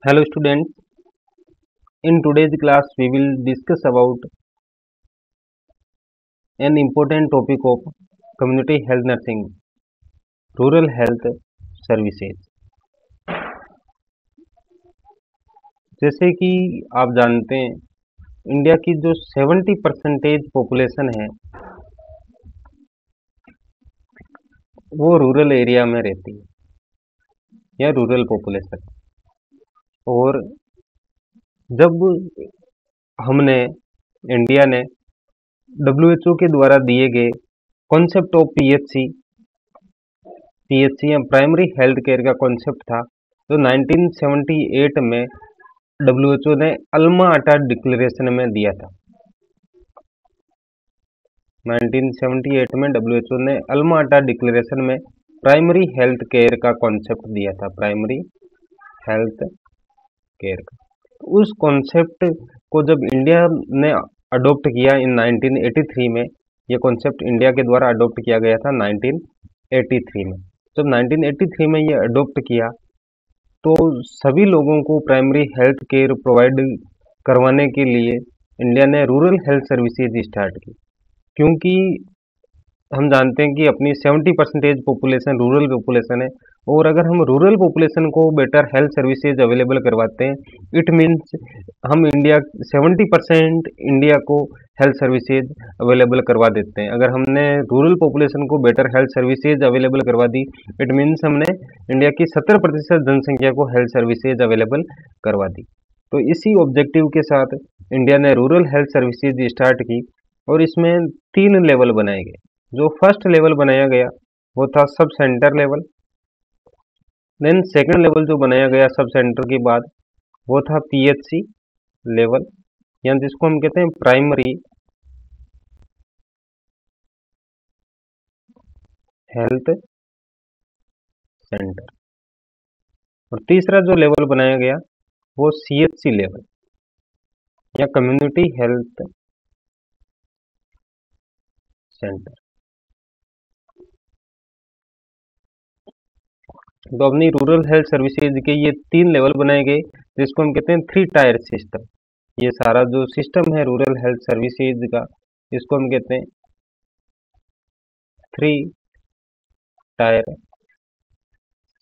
Hello students, in today's class we will discuss about an important topic of community health nursing, rural health services। जैसे कि आप जानते हैं India की जो 70% पॉपुलेशन है वो रूरल एरिया में रहती है या रूरल पॉपुलेशन। और जब हमने इंडिया ने WHO के द्वारा दिए गए कॉन्सेप्ट ऑफ पीएचसी या प्राइमरी हेल्थ केयर का कॉन्सेप्ट था जो 1978 में WHO ने अल्मा अटा डिक्लेरेशन में दिया था। 1978 में WHO ने अल्मा अटा डिक्लेरेशन में प्राइमरी हेल्थ केयर का कॉन्सेप्ट दिया था, प्राइमरी हेल्थ केयर का। उस कॉन्सेप्ट को जब इंडिया ने अडॉप्ट किया इन 1983 में, ये कॉन्सेप्ट इंडिया के द्वारा अडॉप्ट किया गया था 1983 में। जब 1983 में ये अडॉप्ट किया तो सभी लोगों को प्राइमरी हेल्थ केयर प्रोवाइड करवाने के लिए इंडिया ने रूरल हेल्थ सर्विसेज स्टार्ट की, क्योंकि हम जानते हैं कि अपनी 70% पॉपुलेशन रूरल पॉपुलेशन है। और अगर हम रूरल पॉपुलेशन को बेटर हेल्थ सर्विसेज अवेलेबल करवाते हैं, इट मीन्स हम 70% इंडिया को हेल्थ सर्विसेज अवेलेबल करवा देते हैं। अगर हमने रूरल पॉपुलेशन को बेटर हेल्थ सर्विसेज अवेलेबल करवा दी, इट मीन्स हमने इंडिया की 70% जनसंख्या को हेल्थ सर्विसेज अवेलेबल करवा दी। तो इसी ऑब्जेक्टिव के साथ इंडिया ने रूरल हेल्थ सर्विसेज स्टार्ट की और इसमें 3 लेवल बनाए गए। जो फर्स्ट लेवल बनाया गया वो था sub centre level. Then second level जो बनाया गया सब सेंटर के बाद वो था पीएचसी लेवल, या जिसको हम कहते हैं प्राइमरी हेल्थ सेंटर। और तीसरा जो लेवल बनाया गया वो सीएचसी लेवल या कम्युनिटी हेल्थ सेंटर। तो अपनी रूरल हेल्थ सर्विसेज के ये 3 लेवल बनाए गए, जिसको हम कहते हैं 3 टायर सिस्टम। ये सारा जो सिस्टम है रूरल हेल्थ सर्विसेज का, इसको हम कहते हैं 3 tyre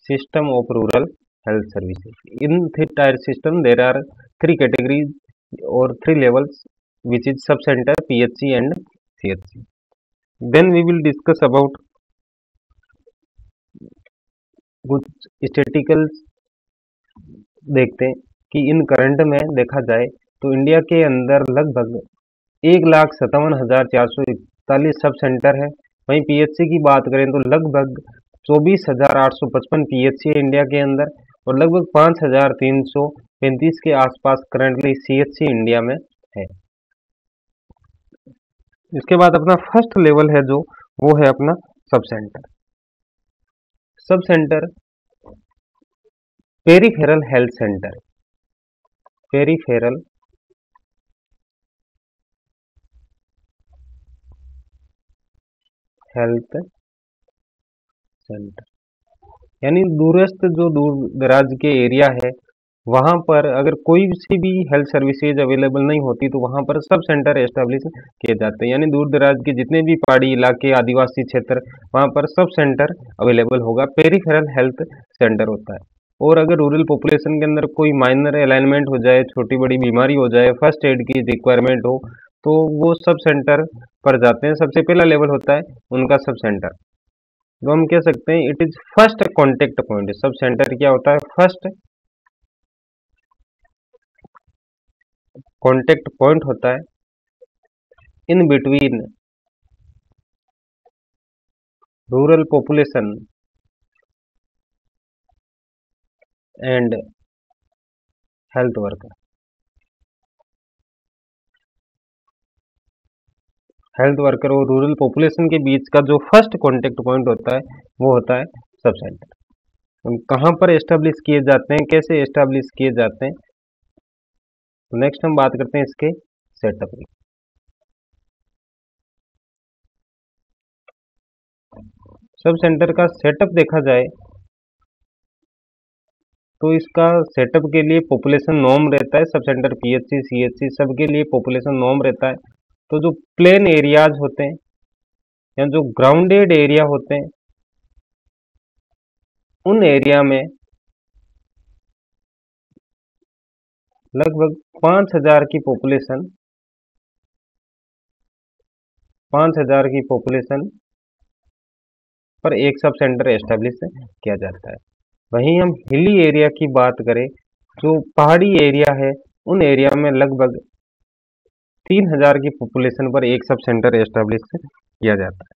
system of rural health services. In three tier system there are 3 categories or 3 levels, which is sub center, PHC and CHC. Then we will discuss about कुछ statical देखते हैं कि इन current में देखा जाए तो इंडिया के अंदर लगभग 1,57,441 सब सेंटर है। वहीं पीएचसी की बात करें तो लगभग 24,855 पीएचसी है इंडिया के अंदर, और लगभग 5,335 के आसपास करंटली सीएचसी इंडिया में है। इसके बाद अपना फर्स्ट लेवल है जो वो है अपना sub centre. Sub centre peripheral health centre, peripheral health centre, यानी दूरस्थ जो दूर दराज के एरिया है वहाँ पर अगर कोई सी भी हेल्थ सर्विसेज अवेलेबल नहीं होती तो वहाँ पर सब सेंटर एस्टेब्लिश किए जाते हैं। यानी दूर दराज के जितने भी पहाड़ी इलाके, आदिवासी क्षेत्र, वहाँ पर सब सेंटर अवेलेबल होगा, पेरिफेरल हेल्थ सेंटर होता है। और अगर रूरल पॉपुलेशन के अंदर कोई माइनर अलाइनमेंट हो जाए, छोटी बड़ी बीमारी हो जाए, फर्स्ट एड की रिक्वायरमेंट हो, तो वो सब सेंटर पर जाते हैं। सबसे पहला लेवल होता है उनका सब सेंटर, जो हम कह सकते हैं it is first contact point. Sub centre क्या होता है? फर्स्ट कॉन्टेक्ट पॉइंट होता है in between rural population and health worker. Health worker और रूरल पॉपुलेशन के बीच का जो फर्स्ट कॉन्टेक्ट पॉइंट होता है वो होता है सब सेंटर। कहाँ पर एस्टेब्लिश किए जाते हैं, कैसे एस्टेब्लिश किए जाते हैं, तो नेक्स्ट हम बात करते हैं इसके सेटअप की। सब सेंटर का सेटअप देखा जाए तो इसका सेटअप के लिए पॉपुलेशन नॉर्म रहता है, सब सेंटर पीएचसी सीएचसी सबके लिए पॉपुलेशन नॉर्म रहता है। तो जो प्लेन एरियाज होते हैं या जो ग्राउंडेड एरिया होते हैं उन एरिया में लगभग 5000 की पॉपुलेशन 5000 की पॉपुलेशन पर एक सब सेंटर एस्टेब्लिश किया जाता है। वहीं हम हिली एरिया की बात करें, जो पहाड़ी एरिया है उन एरिया में लगभग 3000 की पॉपुलेशन पर एक सब सेंटर एस्टेब्लिश किया जाता है।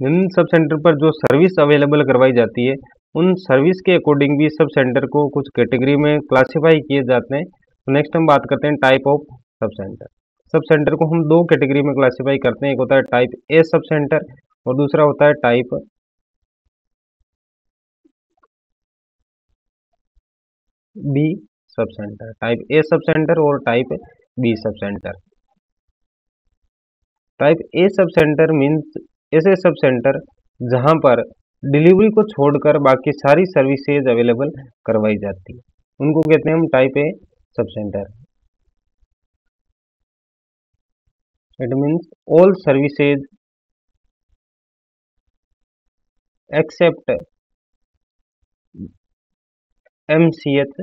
इन सब सेंटर पर जो सर्विस अवेलेबल करवाई जाती है उन सर्विस के अकॉर्डिंग भी सब सेंटर को कुछ कैटेगरी में क्लासिफाई किए जाते हैं। तो नेक्स्ट हम बात करते हैं type of sub centre. Sub centre को हम दो कैटेगरी में क्लासिफाई करते हैं, एक होता है टाइप ए सब सेंटर और दूसरा होता है type B sub centre. Type A sub centre और type B sub centre. Type A sub centre means ऐसे सब सेंटर जहां पर डिलीवरी को छोड़कर बाकी सारी सर्विसेज अवेलेबल करवाई जाती है, उनको कहते हैं हम type A sub centre. It means all services except MCH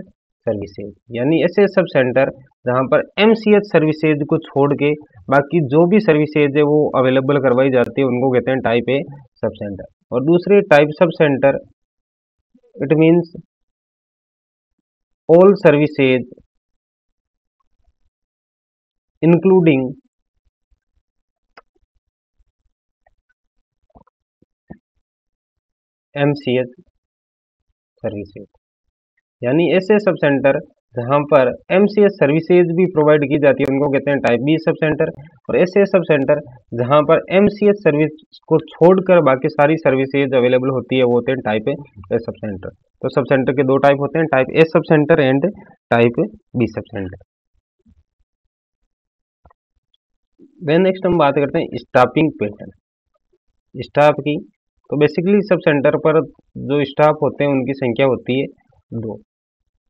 services, यानी ऐसे सब सेंटर जहां पर एमसीएच सर्विसेज को छोड़ के बाकी जो भी सर्विसेज है वो अवेलेबल करवाई जाती है उनको कहते हैं टाइप ए सब सेंटर। और दूसरे टाइप सब centre it means all services including MCH services, यानी ऐसे सब सेंटर जहां पर एमसीएच सर्विसेज भी प्रोवाइड की जाती है उनको कहते हैं टाइप बी सब सेंटर। और ऐसे सब सेंटर जहां पर एमसीएच सर्विस को छोड़कर बाकी सारी सर्विसेज अवेलेबल होती है वो होते हैं टाइप ए सब सेंटर। तो सब सेंटर के दो टाइप होते हैं, type A sub centre and type B sub centre. Then next हम बात करते हैं स्टाफिंग पैटर्न, स्टाफ की। तो बेसिकली सब सेंटर पर जो स्टाफ होते हैं उनकी संख्या होती है दो।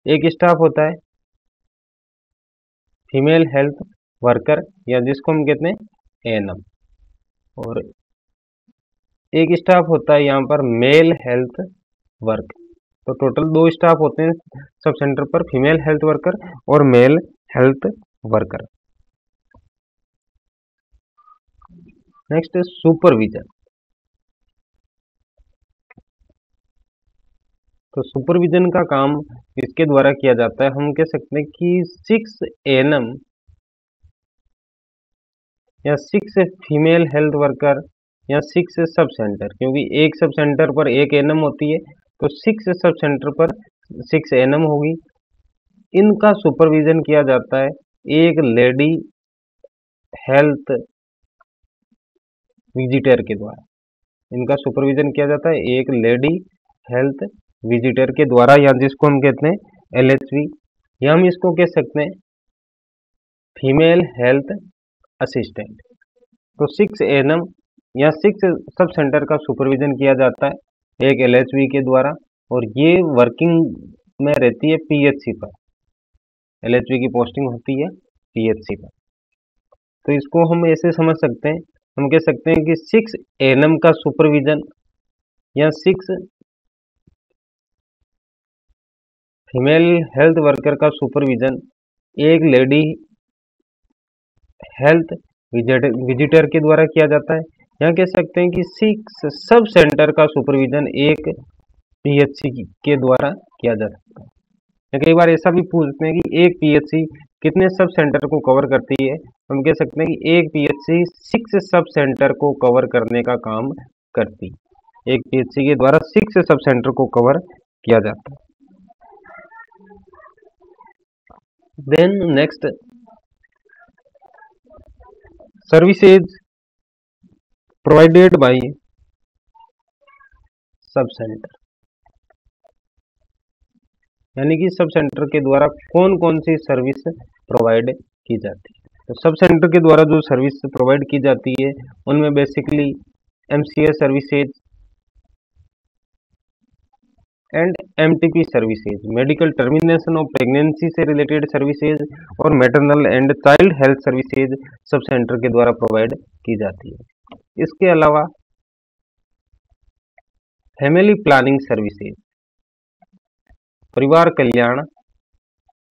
एक स्टाफ होता है फीमेल हेल्थ वर्कर या जिसको हम कहते हैं एएनएम, और एक स्टाफ होता है यहाँ पर मेल हेल्थ वर्क। तो टोटल दो स्टाफ होते हैं सब सेंटर पर, फीमेल हेल्थ वर्कर और male health worker. Next supervision. तो सुपरविजन का काम इसके द्वारा किया जाता है, हम कह सकते हैं कि 6 एएनएम या 6 फीमेल हेल्थ वर्कर या 6 सब सेंटर, क्योंकि एक सब सेंटर पर एक एएनएम होती है तो 6 सब सेंटर पर 6 एएनएम होगी। इनका सुपरविजन किया जाता है एक लेडी हेल्थ विजिटर के द्वारा। इनका सुपरविजन किया जाता है एक लेडी हेल्थ विजिटर के द्वारा, या जिसको हम कहते हैं एलएचवी, या हम इसको कह सकते हैं फीमेल हेल्थ असिस्टेंट। तो 6 एएनएम या 6 सब सेंटर का सुपरविजन किया जाता है एक एलएचवी के द्वारा, और ये वर्किंग में रहती है पीएचसी पर। एलएचवी की पोस्टिंग होती है पीएचसी पर। तो इसको हम ऐसे समझ सकते हैं, हम कह सकते हैं कि 6 एएनएम का सुपरविजन या 6 फीमेल हेल्थ वर्कर का सुपरविजन एक लेडी हेल्थ विजिटर के द्वारा किया जाता है, या कह सकते हैं कि 6 सब सेंटर का सुपरविजन एक पीएचसी के द्वारा किया जा सकता है। या कई बार ऐसा भी पूछते हैं कि एक पीएचसी कितने सब सेंटर को कवर करती है, हम कह सकते हैं कि एक पीएचसी 6 सब सेंटर को कवर करने का काम करती है। एक पीएचसी के द्वारा 6 सब सेंटर को कवर किया जाता है। Then next services provided by sub centre, यानी कि सब सेंटर के द्वारा कौन कौन सी सर्विस प्रोवाइड की जाती है। तो सब सेंटर के द्वारा जो सर्विस प्रोवाइड की जाती है उनमें basically MCH services, and MTP services, medical termination of pregnancy से रिलेटेड सर्विसेज और maternal and child health services sub centre के द्वारा प्रोवाइड की जाती है। इसके अलावा फैमिली प्लानिंग सर्विसेज, परिवार कल्याण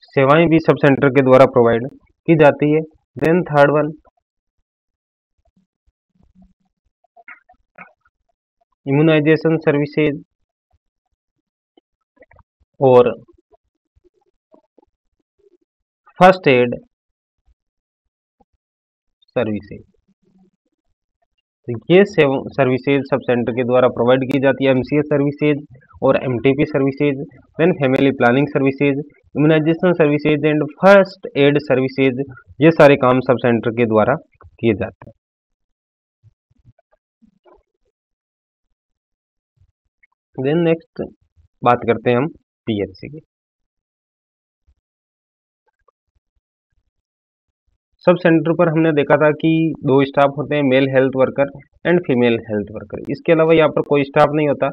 सेवाएं भी सब सेंटर के द्वारा प्रोवाइड की जाती है। Then third one immunisation services और फर्स्ट एड सर्विसेज। तो ये सर्विसेज सब सेंटर के द्वारा प्रोवाइड की जाती है। एमसीएस सर्विसेज और MTP services, then family planning services, immunisation services and first aid services, ये सारे काम सब सेंटर के द्वारा किए जाते हैं। देन नेक्स्ट बात करते हैं हम पीएचसी की। सब सेंटर पर हमने देखा था कि 2 स्टाफ होते हैं, male health worker and female health worker. इसके अलावा यहाँ पर कोई स्टाफ नहीं होता,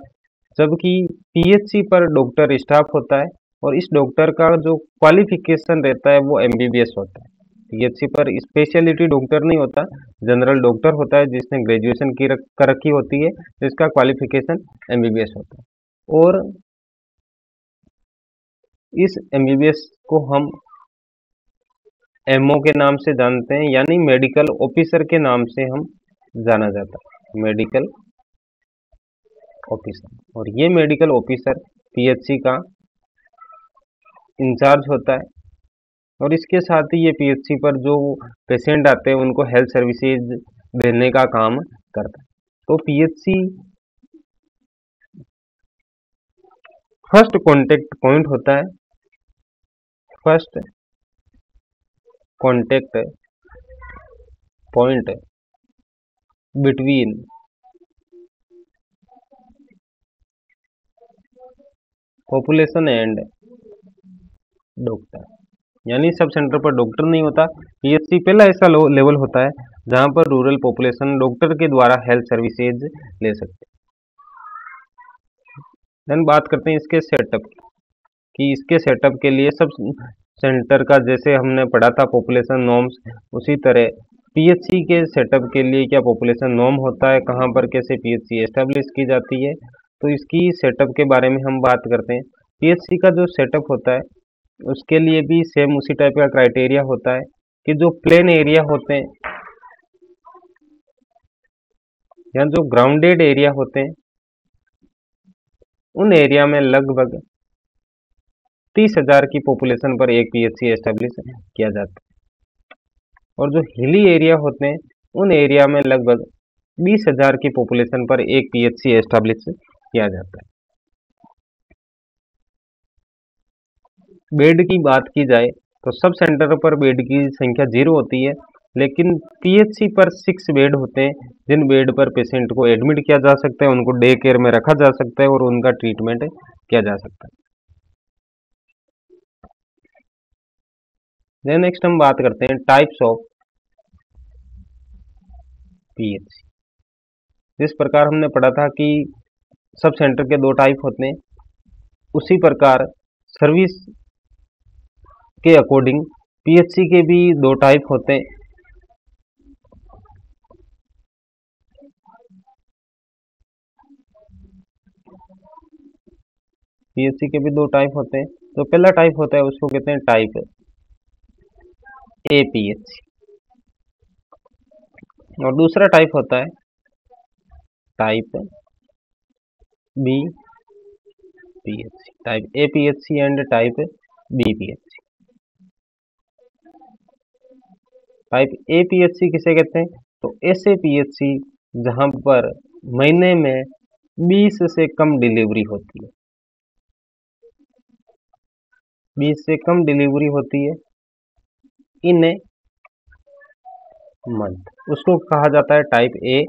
जबकि पीएचसी पर डॉक्टर स्टाफ होता है और इस डॉक्टर का जो क्वालिफिकेशन रहता है वो एमबीबीएस होता है। पीएचसी पर स्पेशलिटी डॉक्टर नहीं होता, जनरल डॉक्टर होता है जिसने ग्रेजुएशन कर रखी होती है, जिसका क्वालिफिकेशन एमबीबीएस होता है। और इस एमबीबीएस को हम एमओ के नाम से जानते हैं, यानी मेडिकल ऑफिसर के नाम से हम जाना जाता है, मेडिकल ऑफिसर। और ये मेडिकल ऑफिसर पीएचसी का इंचार्ज होता है और इसके साथ ही ये पीएचसी पर जो पेशेंट आते हैं उनको हेल्थ सर्विसेज देने का काम करता है। तो पीएचसी फर्स्ट कॉन्टेक्ट पॉइंट होता है, first contact point between population and doctor, यानी सब सेंटर पर डॉक्टर नहीं होता। पीएचसी पहला ऐसा लेवल होता है जहां पर रूरल पॉपुलेशन डॉक्टर के द्वारा हेल्थ सर्विसेज ले सकते हैं। देन बात करते हैं इसके सेटअप कि इसके सेटअप के लिए सब सेंटर का जैसे हमने पढ़ा था पॉपुलेशन नॉर्म्स, उसी तरह पीएचसी के सेटअप के लिए क्या पॉपुलेशन नॉर्म होता है, कहाँ पर कैसे पीएचसी एस्टेब्लिश की जाती है, तो इसकी सेटअप के बारे में हम बात करते हैं। पीएचसी का जो सेटअप होता है उसके लिए भी सेम उसी टाइप का क्राइटेरिया होता है कि जो प्लेन एरिया होते हैं या जो ग्राउंडेड एरिया होते हैं उन एरिया में लगभग 30,000 की पॉपुलेशन पर एक पीएचसी एस्टेब्लिश किया जाता है और जो हिली एरिया होते हैं उन एरिया में लगभग 20,000 की पॉपुलेशन पर एक पीएचसी एस्टेब्लिश किया जाता है। बेड की बात की जाए तो सब सेंटर पर बेड की संख्या 0 होती है, लेकिन पीएचसी पर 6 बेड होते हैं जिन बेड पर पेशेंट को एडमिट किया जा सकता है, उनको डे केयर में रखा जा सकता है और उनका ट्रीटमेंट किया जा सकता है। देन नेक्स्ट हम बात करते हैं टाइप्स ऑफ पीएचसी। जिस प्रकार हमने पढ़ा था कि सब सेंटर के 2 टाइप होते हैं, उसी प्रकार सर्विस के अकॉर्डिंग पीएचसी के भी 2 टाइप होते हैं। पीएचसी के भी 2 टाइप होते हैं। तो पहला टाइप होता है उसको कहते हैं टाइप ए पीएचसी और दूसरा टाइप होता है type B PHC, type A PHC and type B PHC. Type A PHC किसे कहते हैं? तो ऐसे पीएचसी जहां पर महीने में 20 से कम डिलीवरी होती है, 20 से कम डिलीवरी होती है इन ए मंथ, उसको कहा जाता है टाइप ए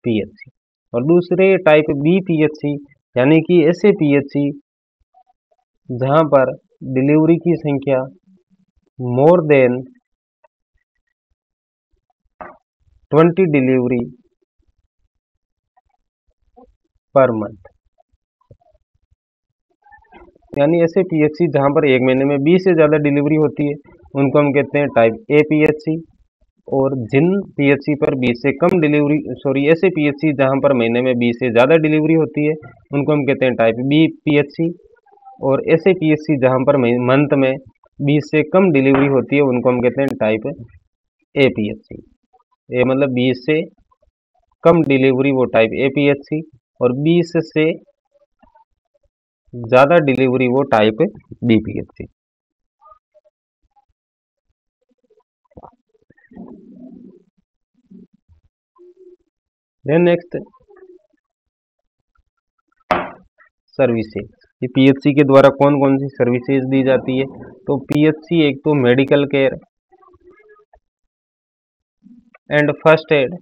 पीएचसी। और दूसरे टाइप बी पीएचसी यानी कि ऐसे पीएचसी जहां पर डिलीवरी की संख्या more than 20 delivery per month, यानी ऐसे पीएचसी जहाँ पर एक महीने में 20 से ज़्यादा डिलीवरी होती है उनको हम कहते हैं टाइप ए पीएचसी। और जिन पीएचसी पर 20 से कम डिलीवरी ऐसे पीएचसी जहाँ पर महीने में 20 से ज़्यादा डिलीवरी होती है उनको हम कहते हैं टाइप बी पीएचसी। और ऐसे पीएचसी जहाँ पर मंथ में 20 से कम डिलीवरी होती है उनको हम कहते हैं टाइप ए पीएचसी। ए मतलब 20 से कम डिलीवरी वो टाइप ए पीएचसी, और 20 से ज़्यादा डिलीवरी वो type B PHC. Then next services. ये पीएचसी के द्वारा कौन कौन सी सर्विसेज दी जाती है? तो पीएचसी एक तो medical care and first aid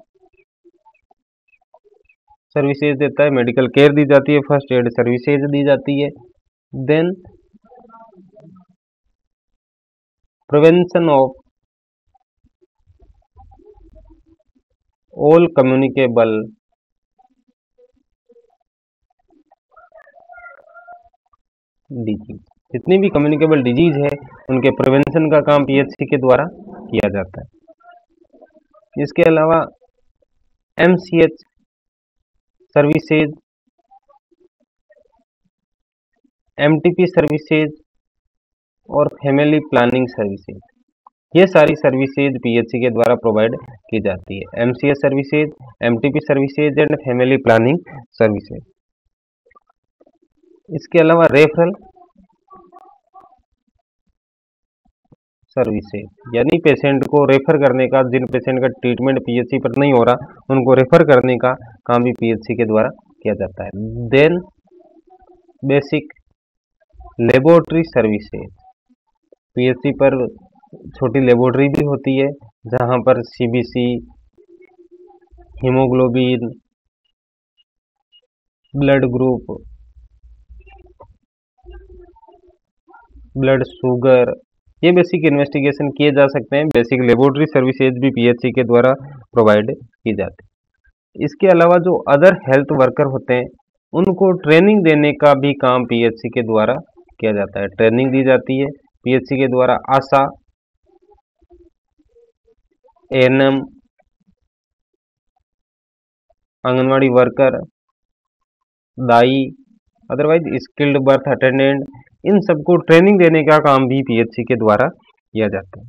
services देता है। मेडिकल केयर दी जाती है, फर्स्ट एड सर्विसेज दी जाती है। Then prevention of all communicable disease, जितनी भी कम्युनिकेबल डिजीज है उनके प्रिवेंशन का काम पीएचसी के द्वारा किया जाता है। इसके अलावा एमसीएच सर्विसेज, एमटीपी सर्विसेज और फैमिली प्लानिंग सर्विसेज, ये सारी सर्विसेज पीएचसी के द्वारा प्रोवाइड की जाती है। MCH services, MTP services and family planning services. इसके अलावा रेफरल सर्विसेज, यानी पेशेंट को रेफर करने का, जिन पेशेंट का ट्रीटमेंट पीएचसी पर नहीं हो रहा उनको रेफर करने का काम भी पीएचसी के द्वारा किया जाता है। Then basic laboratory services, PHC पर छोटी लेबोरेटरी भी होती है जहां पर CBC, haemoglobin, blood group, blood sugar, ये बेसिक इन्वेस्टिगेशन किए जा सकते हैं। बेसिक लेबोरेटरी सर्विसेज भी पीएचसी के द्वारा प्रोवाइड की जाती है। इसके अलावा जो अदर हेल्थ वर्कर होते हैं उनको ट्रेनिंग देने का भी काम पीएचसी के द्वारा किया जाता है। ट्रेनिंग दी जाती है पीएचसी के द्वारा आशा, एएनएम, आंगनवाड़ी वर्कर, दाई, अदरवाइज स्किल्ड बर्थ अटेंडेंट, इन सबको ट्रेनिंग देने का काम भी पीएचसी के द्वारा किया जाता है।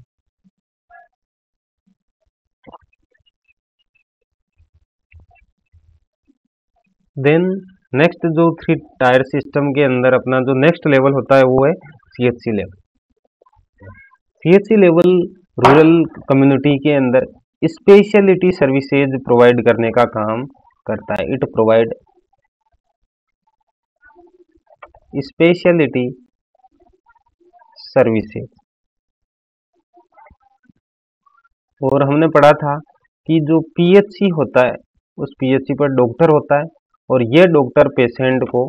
देन नेक्स्ट जो 3 टायर सिस्टम के अंदर अपना जो नेक्स्ट लेवल होता है वो है CHC level. CHC level rural community के अंदर स्पेशलिटी सर्विसेज प्रोवाइड करने का काम करता है। It provide speciality services. और हमने पढ़ा था कि जो पीएचसी होता है उस पीएचसी पर डॉक्टर होता है और ये डॉक्टर पेशेंट को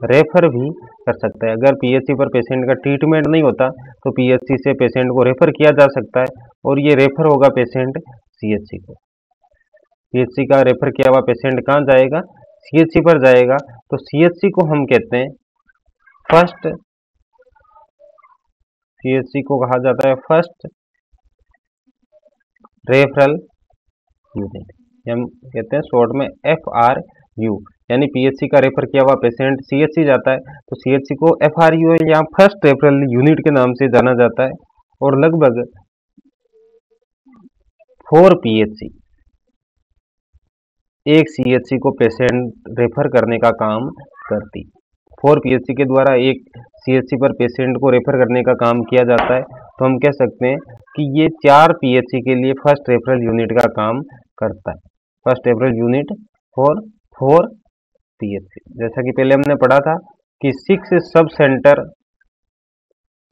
रेफर भी कर सकता है। अगर पीएचसी पर पेशेंट का ट्रीटमेंट नहीं होता तो पीएचसी से पेशेंट को रेफर किया जा सकता है और ये रेफर होगा पेशेंट सीएचसी को। सीएचसी का रेफर किया हुआ पेशेंट कहाँ जाएगा? सीएचसी पर जाएगा। तो सीएचसी को हम कहते हैं फर्स्ट, सीएचसी को कहा जाता है फर्स्ट रेफरल यूनिट, हम कहते हैं शॉर्ट में FRU। यानी पीएचसी का रेफर किया हुआ पेशेंट सीएचसी जाता है तो सीएचसी को FRU या फर्स्ट रेफरल यूनिट के नाम से जाना जाता है। और लगभग 4 पीएचसी एक सीएचसी को पेशेंट रेफर करने का काम करती। 4 पीएचसी के द्वारा एक सीएचसी पर पेशेंट को रेफर करने का काम किया जाता है। तो हम कह सकते हैं कि ये 4 पीएचसी के लिए फर्स्ट रेफरल यूनिट का काम करता है। First referral unit for 4 PHC. जैसा कि पहले हमने पढ़ा था कि 6 सब सेंटर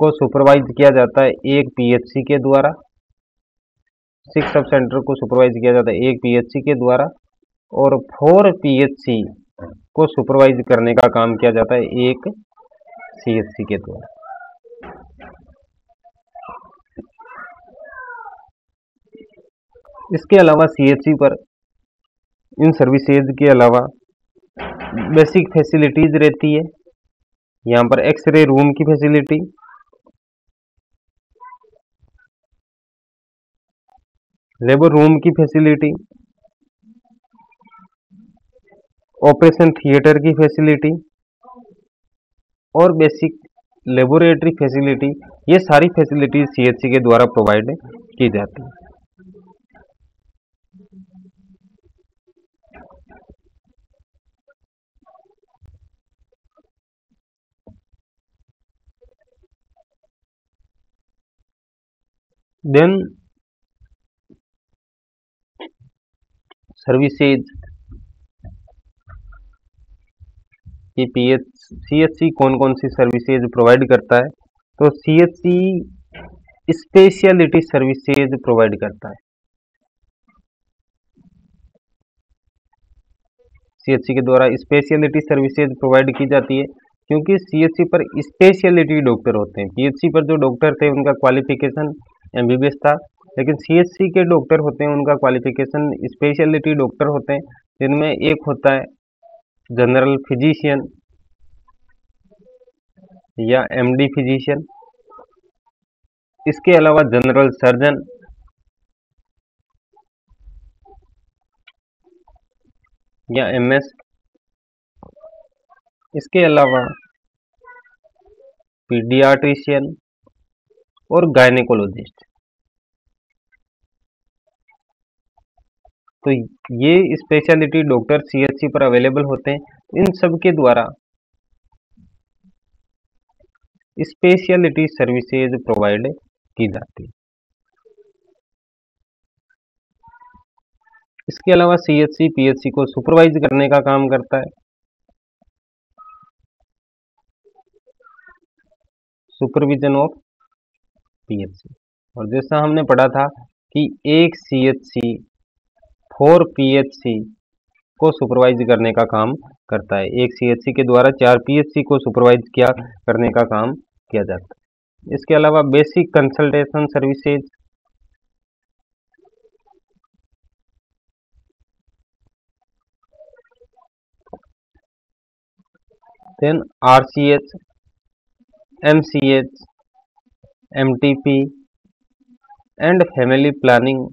को सुपरवाइज किया जाता है एक पीएचसी के द्वारा। 6 सब सेंटर को सुपरवाइज किया जाता है एक पीएचसी के द्वारा और 4 पीएचसी को सुपरवाइज करने का काम किया जाता है एक सीएचसी के द्वारा। इसके अलावा सीएचसी पर इन सर्विसेज के अलावा बेसिक फैसिलिटीज रहती है यहाँ पर एक्सरे रूम की फैसिलिटी, लेबर रूम की फैसिलिटी, ऑपरेशन थिएटर की फैसिलिटी और बेसिक लेबोरेटरी फैसिलिटी, ये सारी फैसिलिटी सीएचसी के द्वारा प्रोवाइड की जाती है। देन सर्विसेज कि सीएचसी कौन कौन सी सर्विसेज प्रोवाइड करता है, तो सीएचसी स्पेशलिटी सर्विसेज प्रोवाइड करता है। सीएचसी के द्वारा स्पेशलिटी सर्विसेज प्रोवाइड की जाती है क्योंकि सीएचसी पर स्पेशलिटी डॉक्टर होते हैं। पीएचसी पर जो डॉक्टर थे उनका क्वालिफिकेशन एमबीबीएस था, लेकिन सीएचसी के डॉक्टर होते हैं उनका क्वालिफिकेशन स्पेशलिटी डॉक्टर होते हैं, जिनमें एक होता है जनरल फिजिशियन या एमडी फिजिशियन, इसके अलावा जनरल सर्जन या एमएस, इसके अलावा पीडियाट्रिशियन और गायनेकोलॉजिस्ट। तो ये स्पेशलिटी डॉक्टर सीएचसी पर अवेलेबल होते हैं। इन सब के द्वारा स्पेशलिटी सर्विसेज प्रोवाइड की जाती है। इसके अलावा सीएचसी पीएचसी को सुपरवाइज करने का काम करता है। Supervision of PHC. और जैसा हमने पढ़ा था कि एक सीएचसी 4 पीएचसी को सुपरवाइज करने का काम करता है। एक सीएचसी के द्वारा 4 पीएचसी को सुपरवाइज करने का काम किया जाता है। इसके अलावा basic consultation services, then RCH, MCH, MTP and family planning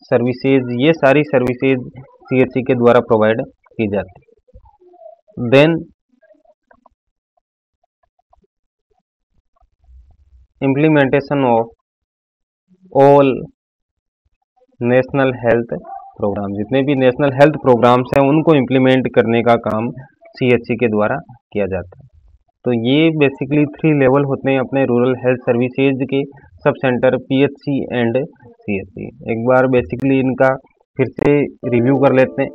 services, ये सारी सर्विसेज सीएचसी के द्वारा प्रोवाइड की जाती है। Then implementation of all national health programme, जितने भी नेशनल हेल्थ प्रोग्राम्स हैं उनको इम्प्लीमेंट करने का काम सीएचसी के द्वारा किया जाता है। तो ये बेसिकली 3 लेवल होते हैं अपने रूरल हेल्थ सर्विसेज के, sub centre, PHC and CHC. एक बार बेसिकली इनका फिर से रिव्यू कर लेते हैं।